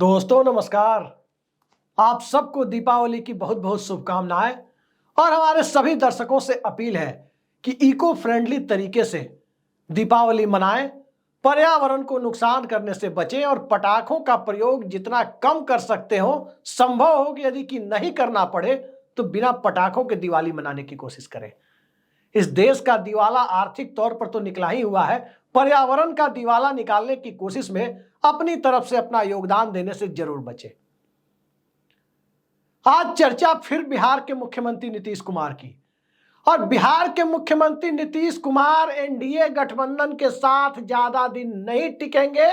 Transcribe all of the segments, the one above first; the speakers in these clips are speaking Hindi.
दोस्तों नमस्कार। आप सबको दीपावली की बहुत बहुत शुभकामनाएं और हमारे सभी दर्शकों से अपील है कि इको फ्रेंडली तरीके से दीपावली मनाएं, पर्यावरण को नुकसान करने से बचें और पटाखों का प्रयोग जितना कम कर सकते हो, संभव हो कि यदि कि नहीं करना पड़े तो बिना पटाखों के दिवाली मनाने की कोशिश करें। इस देश का दिवाला आर्थिक तौर पर तो निकला ही हुआ है, पर्यावरण का दिवाला निकालने की कोशिश में अपनी तरफ से अपना योगदान देने से जरूर बचे। आज चर्चा फिर बिहार के मुख्यमंत्री नीतीश कुमार की, और बिहार के मुख्यमंत्री नीतीश कुमार एनडीए गठबंधन के साथ ज्यादा दिन नहीं टिकेंगे,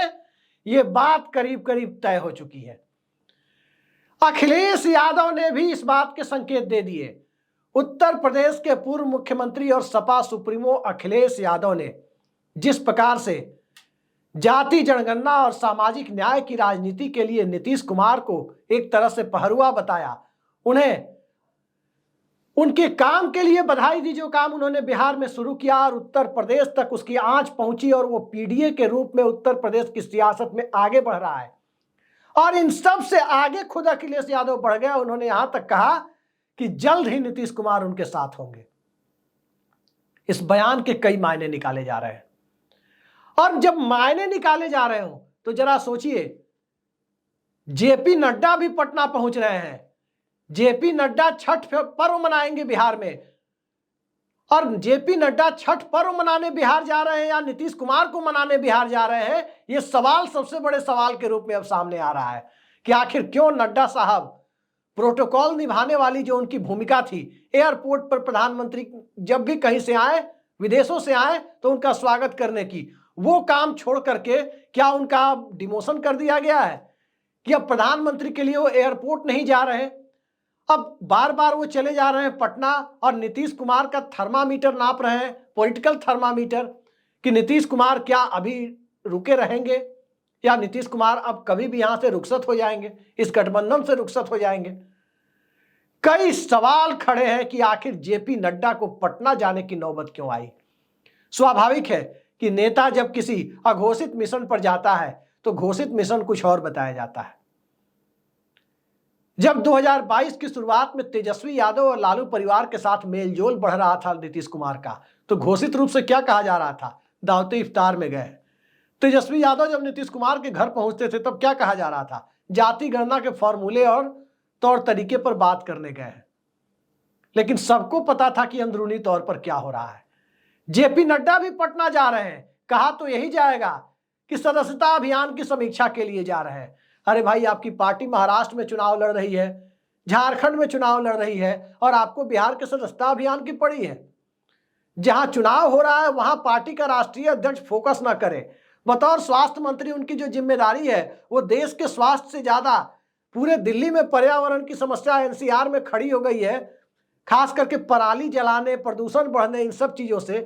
ये बात करीब करीब तय हो चुकी है। अखिलेश यादव ने भी इस बात के संकेत दे दिए। उत्तर प्रदेश के पूर्व मुख्यमंत्री और सपा सुप्रीमो अखिलेश यादव ने जिस प्रकार से जाति जनगणना और सामाजिक न्याय की राजनीति के लिए नीतीश कुमार को एक तरह से पहरुआ बताया, उन्हें उनके काम के लिए बधाई दी। जो काम उन्होंने बिहार में शुरू किया और उत्तर प्रदेश तक उसकी आंच पहुंची और वो पीडीए के रूप में उत्तर प्रदेश की सियासत में आगे बढ़ रहा है। और इन सब से आगे खुद अखिलेश यादव बढ़ गए। उन्होंने यहां तक कहा कि जल्द ही नीतीश कुमार उनके साथ होंगे। इस बयान के कई मायने निकाले जा रहे हैं, और जब मायने निकाले जा रहे हो तो जरा सोचिए, जेपी नड्डा भी पटना पहुंच रहे हैं। जेपी नड्डा छठ पर्व मनाएंगे बिहार में, और जेपी नड्डा छठ पर्व मनाने बिहार जा रहे हैं या नीतीश कुमार को मनाने बिहार जा रहे हैं, यह सवाल सबसे बड़े सवाल के रूप में अब सामने आ रहा है कि आखिर क्यों नड्डा साहब प्रोटोकॉल निभाने वाली जो उनकी भूमिका थी, एयरपोर्ट पर प्रधानमंत्री जब भी कहीं से आए, विदेशों से आए, तो उनका स्वागत करने की, वो काम छोड़ करके क्या उनका डिमोशन कर दिया गया है कि अब प्रधानमंत्री के लिए वो एयरपोर्ट नहीं जा रहे। अब बार बार वो चले जा रहे हैं पटना, और नीतीश कुमार का थर्मामीटर नाप रहे हैं, पॉलिटिकल थर्मामीटर, कि नीतीश कुमार क्या अभी रुके रहेंगे या नीतीश कुमार अब कभी भी यहां से रुखसत हो जाएंगे, इस गठबंधन से रुखसत हो जाएंगे। कई सवाल खड़े हैं कि आखिर जेपी नड्डा को पटना जाने की नौबत क्यों आई। स्वाभाविक है कि नेता जब किसी अघोषित मिशन पर जाता है तो घोषित मिशन कुछ और बताया जाता है। जब 2022 की शुरुआत में तेजस्वी यादव और लालू परिवार के साथ मेलजोल बढ़ रहा था नीतीश कुमार का, तो घोषित रूप से क्या कहा जा रहा था? दावते इफ्तार में गए। तेजस्वी यादव जब नीतीश कुमार के घर पहुंचते थे तब क्या कहा जा रहा था? जाति गणना के फॉर्मूले और तौर तरीके पर बात करने गए हैं। लेकिन सबको पता था कि अंदरूनी तौर पर क्या हो रहा है। जेपी नड्डा भी पटना जा रहे हैं, कहा तो यही जाएगा कि सदस्यता अभियान की समीक्षा के लिए जा रहे हैं। अरे भाई, आपकी पार्टी महाराष्ट्र में चुनाव लड़ रही है, झारखंड में चुनाव लड़ रही है, और आपको बिहार के सदस्यता अभियान की पड़ी है। जहां चुनाव हो रहा है वहां पार्टी का राष्ट्रीय अध्यक्ष फोकस ना करे। बतौर स्वास्थ्य मंत्री उनकी जो जिम्मेदारी है वो देश के स्वास्थ्य से ज्यादा, पूरे दिल्ली में पर्यावरण की समस्या एनसीआर में खड़ी हो गई है, खास करके पराली जलाने, प्रदूषण बढ़ने, इन सब चीजों से।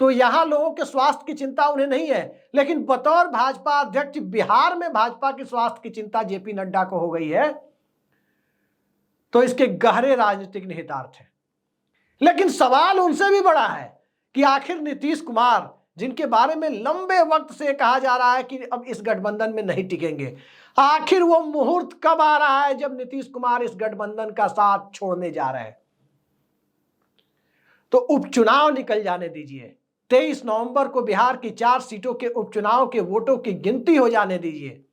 तो यहां लोगों के स्वास्थ्य की चिंता उन्हें नहीं है, लेकिन बतौर भाजपा अध्यक्ष बिहार में भाजपा की स्वास्थ्य की चिंता जेपी नड्डा को हो गई है। तो इसके गहरे राजनीतिक निहितार्थ है। लेकिन सवाल उनसे भी बड़ा है कि आखिर नीतीश कुमार, जिनके बारे में लंबे वक्त से कहा जा रहा है कि अब इस गठबंधन में नहीं टिकेंगे, आखिर वो मुहूर्त कब आ रहा है जब नीतीश कुमार इस गठबंधन का साथ छोड़ने जा रहे हैं? तो उपचुनाव निकल जाने दीजिए। 23 नवंबर को बिहार की 4 सीटों के उपचुनाव के वोटों की गिनती हो जाने दीजिए।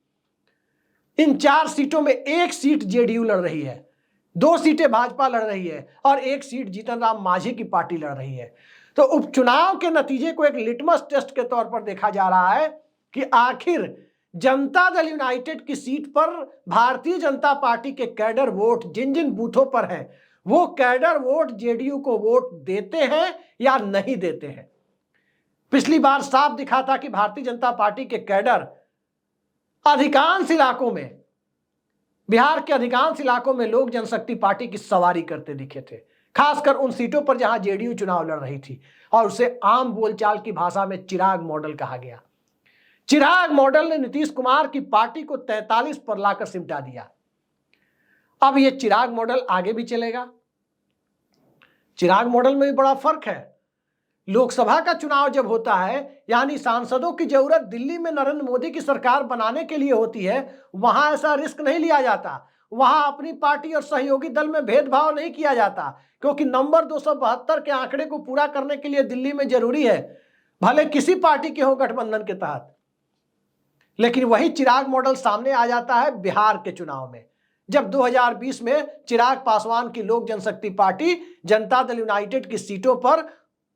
इन 4 सीटों में 1 सीट जेडीयू लड़ रही है, 2 सीटें भाजपा लड़ रही है, और 1 सीट जीतन राम मांझी की पार्टी लड़ रही है। तो उपचुनाव के नतीजे को एक लिटमस टेस्ट के तौर पर देखा जा रहा है कि आखिर जनता दल यूनाइटेड की सीट पर भारतीय जनता पार्टी के कैडर वोट जिन जिन बूथों पर हैं, वो कैडर वोट जेडीयू को वोट देते हैं या नहीं देते हैं। पिछली बार साफ दिखा था कि भारतीय जनता पार्टी के कैडर अधिकांश इलाकों में, बिहार के अधिकांश इलाकों में लोक जनशक्ति पार्टी की सवारी करते दिखे थे, खासकर उन सीटों पर जहां जेडीयू चुनाव लड़ रही थी, और उसे आम बोलचाल की भाषा में चिराग मॉडल कहा गया। चिराग मॉडल ने नीतीश कुमार की पार्टी को 43 पर लाकर सिमटा दिया। अब यह चिराग मॉडल आगे भी चलेगा। चिराग मॉडल में भी बड़ा फर्क है। लोकसभा का चुनाव जब होता है, यानी सांसदों की जरूरत दिल्ली में नरेंद्र मोदी की सरकार बनाने के लिए होती है, वहां ऐसा रिस्क नहीं लिया जाता। वहां अपनी पार्टी और सहयोगी दल में भेदभाव नहीं किया जाता, क्योंकि नंबर 272 के आंकड़े को पूरा करने के लिए दिल्ली में जरूरी है, भले किसी पार्टी के हो गठबंधन के तहत। लेकिन वही चिराग मॉडल सामने आ जाता है बिहार के चुनाव में, जब 2020 में चिराग पासवान की लोक जनशक्ति पार्टी जनता दल यूनाइटेड की सीटों पर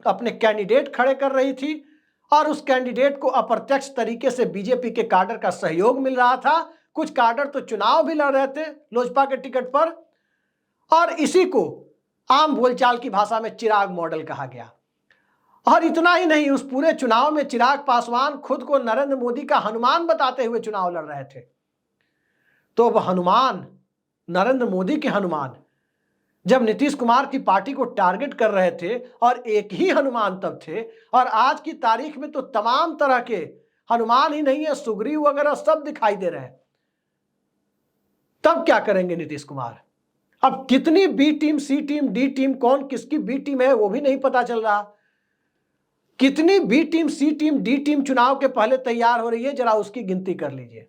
अपने कैंडिडेट खड़े कर रही थी और उस कैंडिडेट को अप्रत्यक्ष तरीके से बीजेपी के काडर का सहयोग मिल रहा था। कुछ काडर तो चुनाव भी लड़ रहे थे लोजपा के टिकट पर, और इसी को आम बोलचाल की भाषा में चिराग मॉडल कहा गया। और इतना ही नहीं, उस पूरे चुनाव में चिराग पासवान खुद को नरेंद्र मोदी का हनुमान बताते हुए चुनाव लड़ रहे थे। तो वह हनुमान, नरेंद्र मोदी के हनुमान, जब नीतीश कुमार की पार्टी को टारगेट कर रहे थे, और एक ही हनुमान तब थे, और आज की तारीख में तो तमाम तरह के हनुमान ही नहीं है, सुग्रीव वगैरह सब दिखाई दे रहे हैं, तब क्या करेंगे नीतीश कुमार? अब कितनी बी टीम, सी टीम, डी टीम, कौन किसकी बी टीम है वो भी नहीं पता चल रहा। कितनी बी टीम, सी टीम, डी टीम चुनाव के पहले तैयार हो रही है, जरा उसकी गिनती कर लीजिए।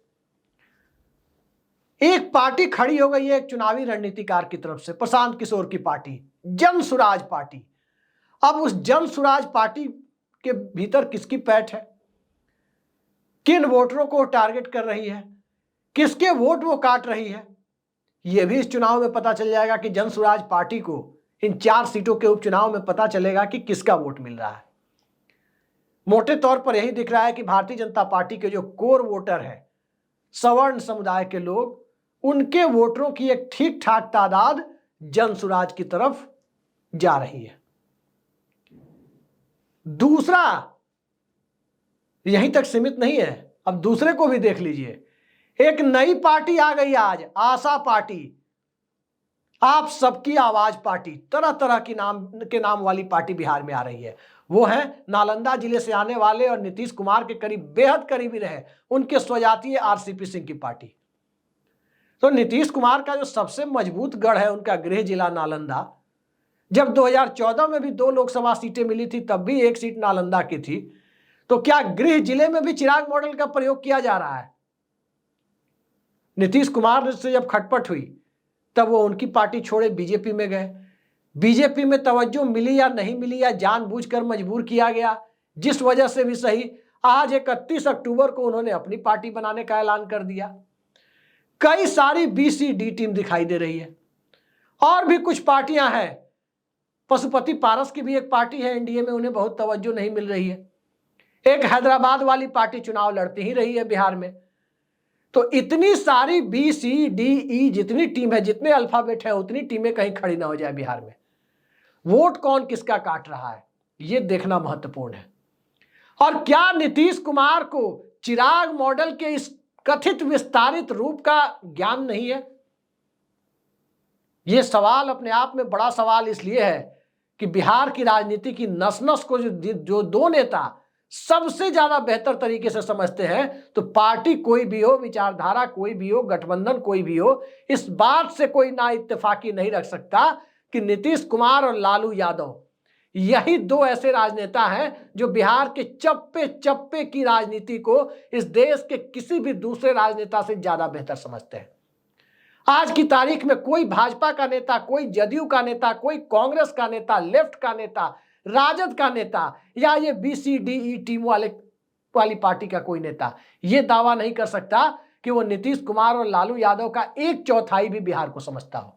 एक पार्टी खड़ी हो गई है एक चुनावी रणनीतिकार की तरफ से, प्रशांत किशोर की पार्टी, जन सुराज पार्टी। अब उस जन सुराज पार्टी के भीतर किसकी पैठ है, किन वोटरों को टारगेट कर रही है, किसके वोट वो काट रही है, यह भी इस चुनाव में पता चल जाएगा कि जन सुराज पार्टी को इन 4 सीटों के उपचुनाव में पता चलेगा कि किसका वोट मिल रहा है। मोटे तौर पर यही दिख रहा है कि भारतीय जनता पार्टी के जो कोर वोटर है, सवर्ण समुदाय के लोग, उनके वोटरों की एक ठीक ठाक तादाद जन सुराज की तरफ जा रही है। दूसरा यहीं तक सीमित नहीं है, अब दूसरे को भी देख लीजिए। एक नई पार्टी आ गई आज, आशा पार्टी, आप सबकी आवाज पार्टी, तरह तरह की नाम वाली पार्टी बिहार में आ रही है। वो है नालंदा जिले से आने वाले और नीतीश कुमार के करीब, बेहद करीबी रहे, उनके स्वजातीय आरसीपी सिंह की पार्टी। तो नीतीश कुमार का जो सबसे मजबूत गढ़ है उनका गृह जिला नालंदा, जब 2014 में भी 2 लोकसभा सीटें मिली थी, तब भी 1 सीट नालंदा की थी। तो क्या गृह जिले में भी चिराग मॉडल का प्रयोग किया जा रहा है? नीतीश कुमार से जब खटपट हुई तब वो उनकी पार्टी छोड़े बीजेपी में गए। बीजेपी में तवज्जो मिली या नहीं मिली, या जानबूझकर मजबूर किया गया, जिस वजह से भी सही, आज 31 अक्टूबर को उन्होंने अपनी पार्टी बनाने का ऐलान कर दिया। कई सारी BCD टीम दिखाई दे रही है, और भी कुछ पार्टियां हैं। पशुपति पारस की भी एक पार्टी है एनडीए में, उन्हें बहुत तवज्जो नहीं मिल रही है। एक हैदराबाद वाली पार्टी चुनाव लड़ती ही रही है बिहार में। तो इतनी सारी BCDE जितनी टीम है, जितने अल्फाबेट है, उतनी टीमें कहीं खड़ी ना हो जाए बिहार में। वोट कौन किसका काट रहा है, यह देखना महत्वपूर्ण है। और क्या नीतीश कुमार को चिराग मॉडल के इस कथित विस्तारित रूप का ज्ञान नहीं है? यह सवाल अपने आप में बड़ा सवाल इसलिए है कि बिहार की राजनीति की नस नस को जो 2 नेता सबसे ज्यादा बेहतर तरीके से समझते हैं, तो पार्टी कोई भी हो, विचारधारा कोई भी हो, गठबंधन कोई भी हो, इस बात से कोई ना इत्तेफाकी नहीं रख सकता कि नीतीश कुमार और लालू यादव, यही 2 ऐसे राजनेता हैं जो बिहार के चप्पे चप्पे की राजनीति को इस देश के किसी भी दूसरे राजनेता से ज्यादा बेहतर समझते हैं। आज की तारीख में कोई भाजपा का नेता, कोई जदयू का नेता, कोई कांग्रेस का नेता, लेफ्ट का नेता, राजद का नेता, या ये BCDE टीम वाली पार्टी का कोई नेता ये दावा नहीं कर सकता कि वो नीतीश कुमार और लालू यादव का 1/4 भी बिहार को समझता हो।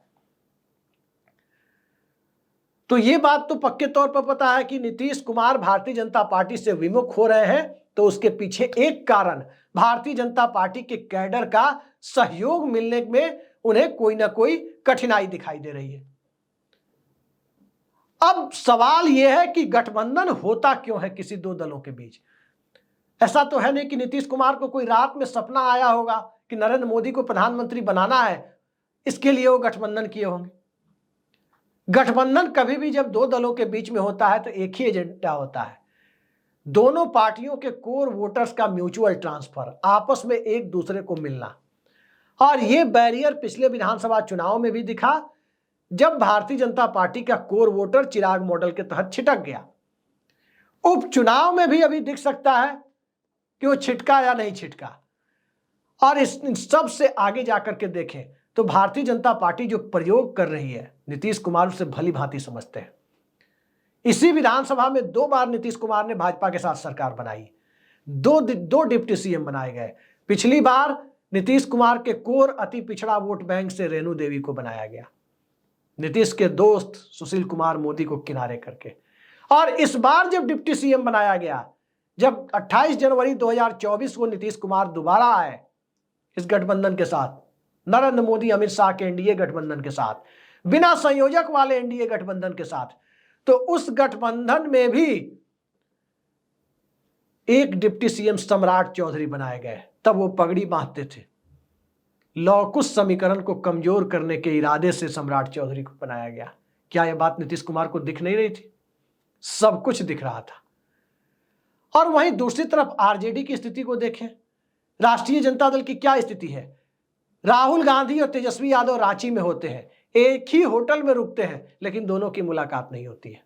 तो ये बात तो पक्के तौर पर पता है कि नीतीश कुमार भारतीय जनता पार्टी से विमुख हो रहे हैं, तो उसके पीछे एक कारण भारतीय जनता पार्टी के कैडर का सहयोग मिलने में उन्हें कोई ना कोई कठिनाई दिखाई दे रही है। अब सवाल यह है कि गठबंधन होता क्यों है किसी 2 दलों के बीच? ऐसा तो है नहीं कि नीतीश कुमार को कोई रात में सपना आया होगा कि नरेंद्र मोदी को प्रधानमंत्री बनाना है, इसके लिए वो गठबंधन किए होंगे। गठबंधन कभी भी जब 2 दलों के बीच में होता है तो एक ही एजेंडा होता है, दोनों पार्टियों के कोर वोटर्स का म्यूचुअल ट्रांसफर, आपस में एक दूसरे को मिलना। और यह बैरियर पिछले विधानसभा चुनाव में भी दिखा, जब भारतीय जनता पार्टी का कोर वोटर चिराग मॉडल के तहत छिटक गया। उपचुनाव में भी अभी दिख सकता है कि वो छिटका या नहीं छिटका। और इस सब से आगे जाकर के देखें तो भारतीय जनता पार्टी जो प्रयोग कर रही है, नीतीश कुमार उसे भली भांति समझते हैं। इसी विधानसभा में 2 बार नीतीश कुमार ने भाजपा के साथ सरकार बनाई, दो डिप्टी सीएम बनाए गए। पिछली बार नीतीश कुमार के कोर अति पिछड़ा वोट बैंक से रेणु देवी को बनाया गया, नीतीश के दोस्त सुशील कुमार मोदी को किनारे करके। और इस बार जब डिप्टी सीएम बनाया गया, जब 28 जनवरी 2024 को नीतीश कुमार दोबारा आए इस गठबंधन के साथ, नरेंद्र मोदी अमित शाह के एनडीए गठबंधन के साथ, बिना संयोजक वाले एनडीए गठबंधन के साथ, तो उस गठबंधन में भी एक डिप्टी सीएम सम्राट चौधरी बनाए गए। तब वो पगड़ी बांधते थे। लौकुश समीकरण को कमजोर करने के इरादे से सम्राट चौधरी को बनाया गया। क्या यह बात नीतीश कुमार को दिख नहीं रही थी? सब कुछ दिख रहा था। और वहीं दूसरी तरफ आरजेडी की स्थिति को देखें, राष्ट्रीय जनता दल की क्या स्थिति है। राहुल गांधी और तेजस्वी यादव रांची में होते हैं, एक ही होटल में रुकते हैं, लेकिन दोनों की मुलाकात नहीं होती है।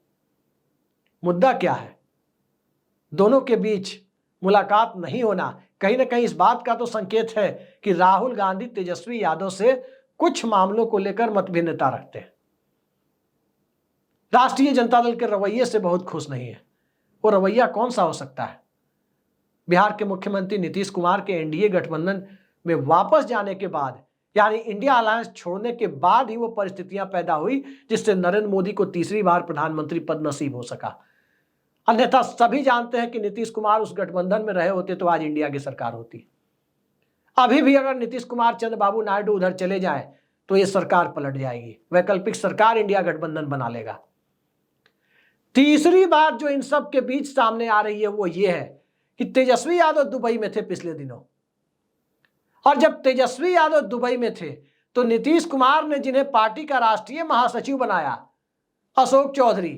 मुद्दा क्या है? दोनों के बीच मुलाकात नहीं होना कहीं ना कहीं इस बात का तो संकेत है कि राहुल गांधी तेजस्वी यादव से कुछ मामलों को लेकर मतभिन्नता रखते हैं। राष्ट्रीय जनता दल के रवैये से बहुत खुश नहीं है। वो रवैया कौन सा हो सकता है? बिहार के मुख्यमंत्री नीतीश कुमार के एनडीए गठबंधन में वापस जाने के बाद, यानी इंडिया अलायंस छोड़ने के बाद ही वो परिस्थितियां पैदा हुई जिससे नरेंद्र मोदी को तीसरी बार प्रधानमंत्री पद नसीब हो सका। अन्यथा सभी जानते हैं कि नीतीश कुमार उस गठबंधन में रहे होते तो आज इंडिया की सरकार होती। अभी भी अगर नीतीश कुमार चंद्रबाबू नायडू उधर चले जाएं तो ये सरकार पलट जाएगी, वैकल्पिक सरकार इंडिया गठबंधन बना लेगा। तीसरी बात जो इन सब के बीच सामने आ रही है वो ये है कि तेजस्वी यादव दुबई में थे पिछले दिनों, और जब तेजस्वी यादव दुबई में थे तो नीतीश कुमार ने जिन्हें पार्टी का राष्ट्रीय महासचिव बनाया, अशोक चौधरी,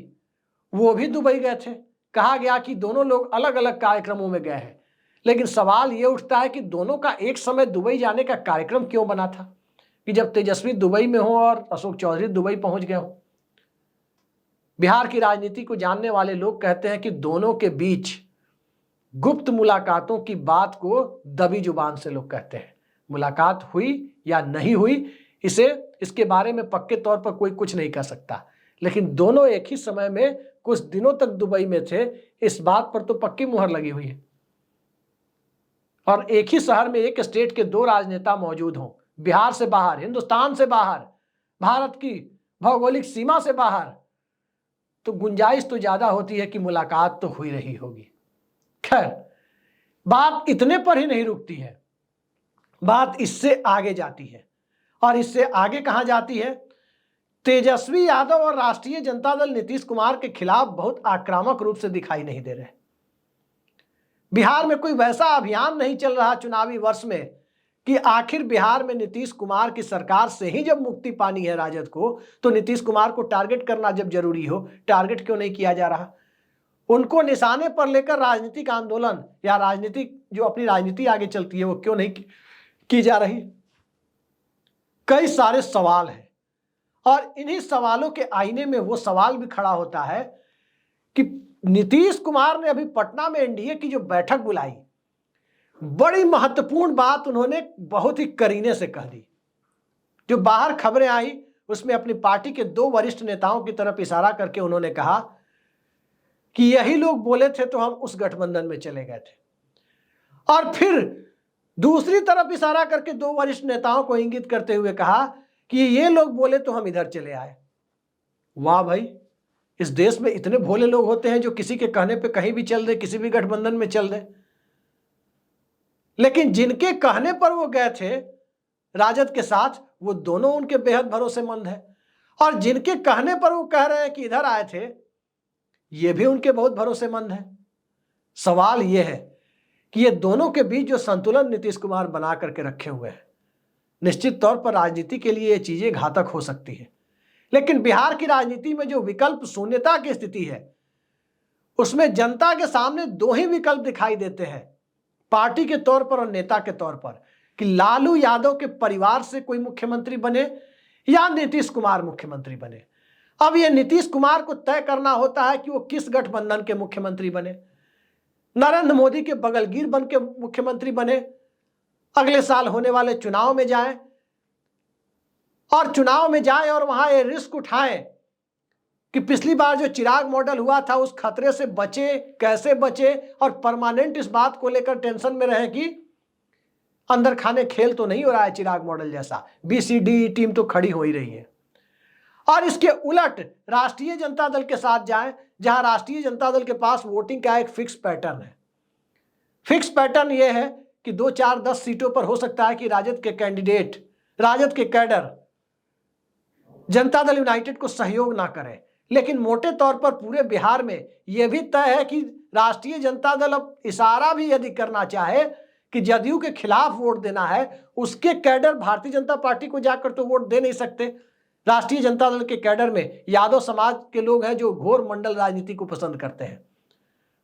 वो भी दुबई गए थे। कहा गया कि दोनों लोग अलग अलग कार्यक्रमों में गए हैं, लेकिन सवाल यह उठता है कि दोनों का एक समय दुबई जाने का कार्यक्रम क्यों बना था कि जब तेजस्वी दुबई में हो और अशोक चौधरी दुबई पहुंच गए हो। बिहार की राजनीति को जानने वाले लोग कहते हैं कि दोनों के बीच गुप्त मुलाकातों की बात को दबी जुबान से लोग कहते हैं। मुलाकात हुई या नहीं हुई इसके बारे में पक्के तौर पर कोई कुछ नहीं कह सकता, लेकिन दोनों एक ही समय में कुछ दिनों तक दुबई में थे, इस बात पर तो पक्की मुहर लगी हुई है। और एक ही शहर में एक स्टेट के 2 राजनेता मौजूद हों, बिहार से बाहर, हिंदुस्तान से बाहर, भारत की भौगोलिक सीमा से बाहर, तो गुंजाइश तो ज्यादा होती है कि मुलाकात तो हुई रही होगी। खैर, बात इतने पर ही नहीं रुकती है, बात इससे आगे जाती है। और इससे आगे कहां जाती है? तेजस्वी यादव और राष्ट्रीय जनता दल नीतीश कुमार के खिलाफ बहुत आक्रामक रूप से दिखाई नहीं दे रहे। बिहार में कोई वैसा अभियान नहीं चल रहा चुनावी वर्ष में कि आखिर बिहार में नीतीश कुमार की सरकार से ही जब मुक्ति पानी है राजद को, तो नीतीश कुमार को टारगेट करना जब जरूरी हो, टारगेट क्यों नहीं किया जा रहा? उनको निशाने पर लेकर राजनीतिक आंदोलन या राजनीतिक जो अपनी राजनीति आगे चलती है वो क्यों नहीं की जा रही? कई सारे सवाल हैं, और इन्हीं सवालों के आईने में वो सवाल भी खड़ा होता है कि नीतीश कुमार ने अभी पटना में एनडीए की जो बैठक बुलाई, बड़ी महत्वपूर्ण बात उन्होंने बहुत ही करीने से कह दी। जो बाहर खबरें आई उसमें अपनी पार्टी के 2 वरिष्ठ नेताओं की तरफ इशारा करके उन्होंने कहा कि यही लोग बोले थे तो हम उस गठबंधन में चले गए थे, और फिर दूसरी तरफ इशारा करके 2 वरिष्ठ नेताओं को इंगित करते हुए कहा कि ये लोग बोले तो हम इधर चले आए। वाह भाई, इस देश में इतने भोले लोग होते हैं जो किसी के कहने पे कहीं भी चल दे, किसी भी गठबंधन में चल दे। लेकिन जिनके कहने पर वो गए थे राजद के साथ, वो दोनों उनके बेहद भरोसेमंद है, और जिनके कहने पर वो कह रहे हैं कि इधर आए थे, ये भी उनके बहुत भरोसेमंद है। सवाल ये है कि ये दोनों के बीच जो संतुलन नीतीश कुमार बना करके रखे हुए हैं, निश्चित तौर पर राजनीति के लिए ये चीजें घातक हो सकती है। लेकिन बिहार की राजनीति में जो विकल्प शून्यता की स्थिति है, उसमें जनता के सामने 2 ही विकल्प दिखाई देते हैं, पार्टी के तौर पर और नेता के तौर पर, कि लालू यादव के परिवार से कोई मुख्यमंत्री बने या नीतीश कुमार मुख्यमंत्री बने। अब ये नीतीश कुमार को तय करना होता है कि वो किस गठबंधन के मुख्यमंत्री बने। नरेंद्र मोदी के बगलगीर बन के मुख्यमंत्री बने, अगले साल होने वाले चुनाव में जाएं और वहां ये रिस्क उठाएं कि पिछली बार जो चिराग मॉडल हुआ था उस खतरे से बचे, कैसे बचे, और परमानेंट इस बात को लेकर टेंशन में रहे कि अंदर खाने खेल तो नहीं हो रहा है चिराग मॉडल जैसा, BCD टीम तो खड़ी हो ही रही है। और इसके उलट राष्ट्रीय जनता दल के साथ जाएं, जहां राष्ट्रीय जनता दल के पास वोटिंग का एक फिक्स पैटर्न है। फिक्स पैटर्न यह है कि 2, 4, 10 सीटों पर हो सकता है कि राजद के कैंडिडेट, राजद के कैडर जनता दल यूनाइटेड को सहयोग ना करें, लेकिन मोटे तौर पर पूरे बिहार में यह भी तय है कि राष्ट्रीय जनता दल अब इशारा भी यदि करना चाहे कि जदयू के खिलाफ वोट देना है, उसके कैडर भारतीय जनता पार्टी को जाकर तो वोट दे नहीं सकते। राष्ट्रीय जनता दल के कैडर में यादव समाज के लोग हैं जो घोर मंडल राजनीति को पसंद करते हैं।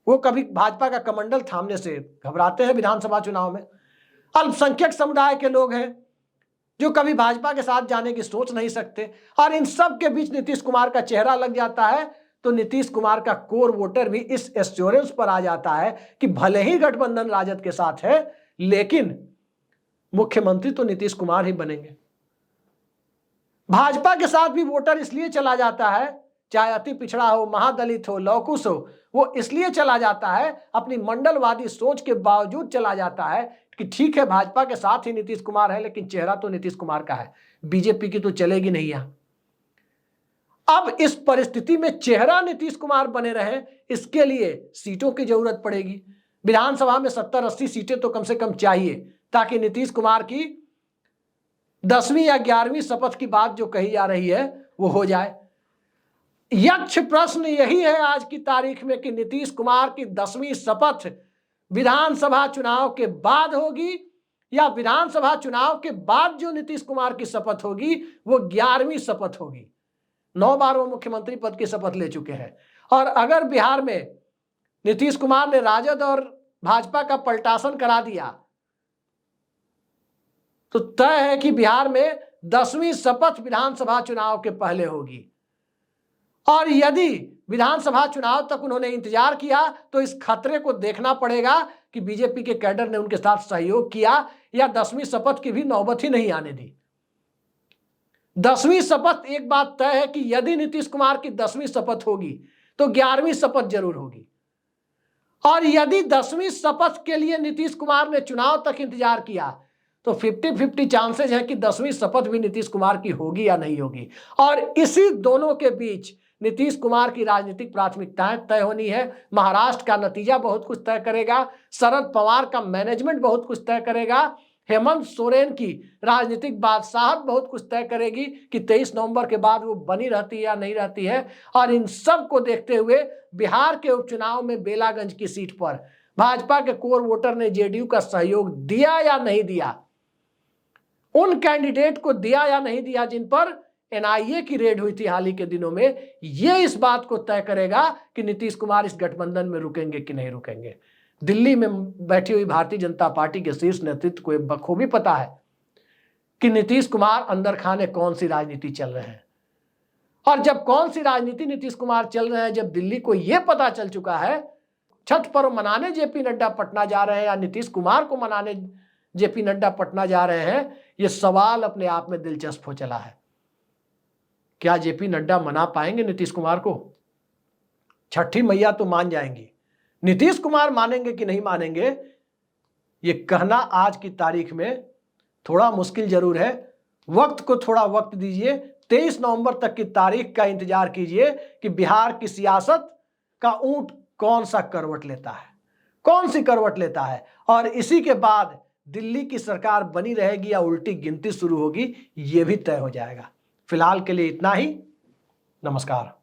वो कभी भाजपा का कमंडल थामने से घबराते हैं विधानसभा चुनाव में। अल्पसंख्यक समुदाय के लोग हैं जो कभी भाजपा के साथ जाने की सोच नहीं सकते, और इन सब के बीच नीतीश कुमार का चेहरा लग जाता है तो नीतीश कुमार का कोर वोटर भी इस एश्योरेंस पर आ जाता है कि भले ही गठबंधन राजद के साथ है, लेकिन मुख्यमंत्री तो नीतीश कुमार ही बनेंगे। भाजपा के साथ भी वोटर इसलिए चला जाता है, चाहे अति पिछड़ा हो, महादलित हो, लौकुश हो, वो इसलिए चला जाता है, अपनी मंडलवादी सोच के बावजूद चला जाता है कि ठीक है भाजपा के साथ ही नीतीश कुमार है, लेकिन चेहरा तो नीतीश कुमार का है, बीजेपी की तो चलेगी नहीं यहां। अब इस परिस्थिति में चेहरा नीतीश कुमार बने रहे, इसके लिए सीटों की जरूरत पड़ेगी। विधानसभा में 70-80 सीटें तो कम से कम चाहिए, ताकि नीतीश कुमार की 10वीं या 11वीं शपथ की बात जो कही जा रही है वो हो जाए। यक्ष प्रश्न यही है आज की तारीख में कि नीतीश कुमार की 10वीं शपथ विधानसभा चुनाव के बाद होगी या विधानसभा चुनाव के बाद जो नीतीश कुमार की शपथ होगी वो 11वीं शपथ होगी। 9 बार वो मुख्यमंत्री पद की शपथ ले चुके हैं, और अगर बिहार में नीतीश कुमार ने राजद और भाजपा का पलटासन करा दिया तो तय है कि बिहार में 10वीं शपथ विधानसभा चुनाव के पहले होगी। और यदि विधानसभा चुनाव तक उन्होंने इंतजार किया तो इस खतरे को देखना पड़ेगा कि बीजेपी के कैडर ने उनके साथ सहयोग किया या 10वीं शपथ की भी नौबत ही नहीं आने दी। 10वीं शपथ, एक बात तय है कि यदि नीतीश कुमार की 10वीं शपथ होगी तो 11वीं शपथ जरूर होगी। और यदि 10वीं शपथ के लिए नीतीश कुमार ने चुनाव तक इंतजार किया तो 50-50 चांसेस है कि 10वीं शपथ भी नीतीश कुमार की होगी या नहीं होगी। और इसी दोनों के बीच नीतीश कुमार की राजनीतिक प्राथमिकताएं तय होनी है। महाराष्ट्र का नतीजा बहुत कुछ तय करेगा, शरद पवार का मैनेजमेंट बहुत कुछ तय करेगा, हेमंत सोरेन की राजनीतिक बादशाहत बहुत कुछ तय करेगी कि 23 नवंबर के बाद वो बनी रहती है या नहीं रहती है। और इन सब को देखते हुए बिहार के उपचुनाव में बेलागंज की सीट पर भाजपा के कोर वोटर ने जेडीयू का सहयोग दिया या नहीं दिया, उन कैंडिडेट को दिया या नहीं दिया जिन पर एनआईए की रेड हुई थी हाल ही के दिनों में, ये इस बात को तय करेगा कि नीतीश कुमार इस गठबंधन में रुकेंगे कि नहीं रुकेंगे। दिल्ली में बैठी हुई भारतीय जनता पार्टी के शीर्ष नेतृत्व को बखूबी पता है कि नीतीश कुमार अंदर खाने कौन सी राजनीति चल रहे हैं। और जब कौन सी राजनीति नीतीश कुमार चल रहे हैं, जब दिल्ली को यह पता चल चुका है, छठ पर्व मनाने जेपी नड्डा पटना जा रहे हैं या नीतीश कुमार को मनाने जेपी नड्डा पटना जा रहे हैं, यह सवाल अपने आप में दिलचस्प हो चला है। क्या जेपी नड्डा मना पाएंगे नीतीश कुमार को? छठी मैया तो मान जाएंगी, नीतीश कुमार मानेंगे कि नहीं मानेंगे ये कहना आज की तारीख में थोड़ा मुश्किल जरूर है। वक्त को थोड़ा वक्त दीजिए, 23 नवंबर तक की तारीख का इंतजार कीजिए कि बिहार की सियासत का ऊंट कौन सा करवट लेता है, कौन सी करवट लेता है, और इसी के बाद दिल्ली की सरकार बनी रहेगी या उल्टी गिनती शुरू होगी, यह भी तय हो जाएगा। फिलहाल के लिए इतना ही। नमस्कार।